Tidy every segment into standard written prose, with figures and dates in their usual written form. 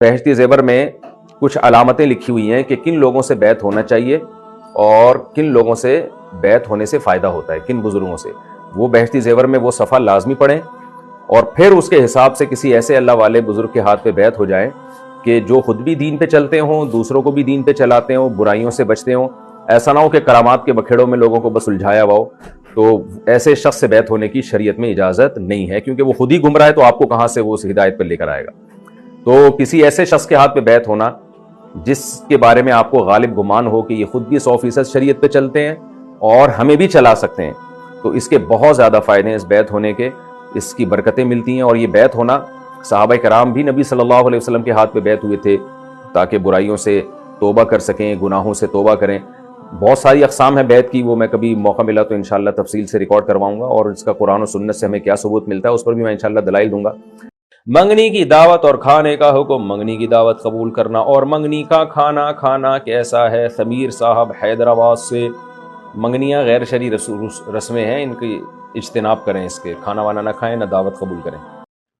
بہشتی زیور میں کچھ علامتیں لکھی ہوئی ہیں کہ کن لوگوں سے بیعت ہونا چاہیے اور کن لوگوں سے بیعت ہونے سے فائدہ ہوتا ہے، کن بزرگوں سے. وہ بہشتی زیور میں وہ صفحہ لازمی پڑھیں اور پھر اس کے حساب سے کسی ایسے اللہ والے بزرگ کے ہاتھ پہ بیعت ہو جائیں کہ جو خود بھی دین پہ چلتے ہوں، دوسروں کو بھی دین پہ چلاتے ہوں، برائیوں سے بچتے ہوں. ایسا نہ ہو کہ کرامات کے بکھیڑوں میں لوگوں کو بس الجھایا ہوا ہو. تو ایسے شخص سے بیعت ہونے کی شریعت میں اجازت نہیں ہے، کیونکہ وہ خود ہی گمراہ ہے تو آپ کو کہاں سے وہ اس ہدایت پہ لے کر آئے گا. تو کسی ایسے شخص کے ہاتھ پہ بیعت ہونا جس کے بارے میں آپ کو غالب گمان ہو کہ یہ خود بھی 100% شریعت پہ چلتے ہیں اور ہمیں بھی چلا سکتے ہیں، تو اس کے بہت زیادہ فائدے ہیں اس بیعت ہونے کے، اس کی برکتیں ملتی ہیں. اور یہ بیعت ہونا، صحابہ کرام بھی نبی صلی اللہ علیہ وسلم کے ہاتھ پہ بیعت ہوئے تھے تاکہ برائیوں سے توبہ کر سکیں، گناہوں سے توبہ کریں. بہت ساری اقسام ہیں بیعت کی، وہ میں کبھی موقع ملا تو انشاءاللہ تفصیل سے ریکارڈ کرواؤں گا، اور اس کا قرآن و سنت سے ہمیں کیا ثبوت ملتا ہے اس پر بھی میں انشاءاللہ دلائل دوں گا. منگنی کی دعوت اور کھانے کا حکم. منگنی کی دعوت قبول کرنا اور منگنی کا کھانا کھانا کیسا ہے؟ سمیر صاحب حیدرآباد سے. منگنیاں غیر شرعی رسمیں ہیں، ان کی اجتناب کریں، اس کے کھانا وانا نہ کھائیں، نہ دعوت قبول کریں.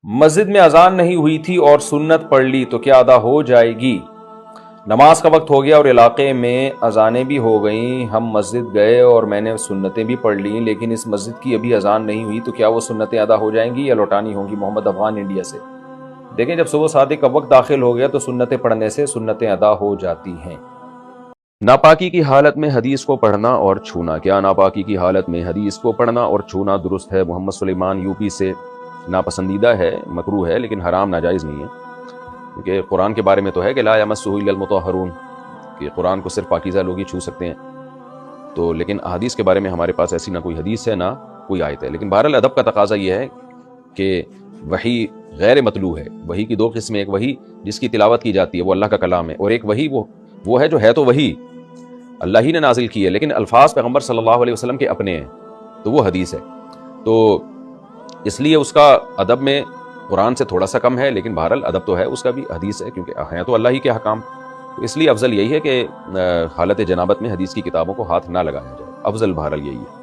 مسجد میں اذان نہیں ہوئی تھی اور سنت پڑھ لی تو کیا ادا ہو جائے گی؟ نماز کا وقت ہو گیا اور علاقے میں اذانیں بھی ہو گئیں، ہم مسجد گئے اور میں نے سنتیں بھی پڑھ لیں، لیکن اس مسجد کی ابھی اذان نہیں ہوئی تو کیا وہ سنتیں ادا ہو جائیں گی یا لوٹانی ہوں گی؟ محمد افغان انڈیا سے. دیکھیں، جب صبح صادق کا وقت داخل ہو گیا تو سنتیں پڑھنے سے سنتیں ادا ہو جاتی ہیں. ناپاکی کی حالت میں حدیث کو پڑھنا اور چھونا. کیا ناپاکی کی حالت میں حدیث کو پڑھنا اور چھونا درست ہے؟ محمد سلیمان یو پی سے. ناپسندیدہ ہے، مکروہ ہے، لیکن حرام ناجائز نہیں ہے، کیونکہ قرآن کے بارے میں تو ہے کہ لا یمسہ الا المطہرون، کہ قرآن کو صرف پاکیزہ لوگ ہی چھو سکتے ہیں. تو لیکن احادیث کے بارے میں ہمارے پاس ایسی نہ کوئی حدیث ہے نہ کوئی آیت ہے. لیکن بہرحال ادب کا تقاضا یہ ہے کہ وحی غیر مطلوع ہے. وحی کی دو قسمیں، ایک وحی جس کی تلاوت کی جاتی ہے وہ اللہ کا کلام ہے، اور ایک وحی وہ ہے جو ہے تو وحی اللہ ہی نے نازل کی ہے لیکن الفاظ پیغمبر صلی اللہ علیہ وسلم کے اپنے ہیں، تو وہ حدیث ہے. تو اس لیے اس کا ادب میں قرآن سے تھوڑا سا کم ہے، لیکن بہرحال ادب تو ہے اس کا بھی، حدیث ہے، کیونکہ ہیں تو اللہ ہی کے احکام. تو اس لیے افضل یہی ہے کہ حالت جنابت میں حدیث کی کتابوں کو ہاتھ نہ لگایا جائے، افضل بہرحال یہی ہے.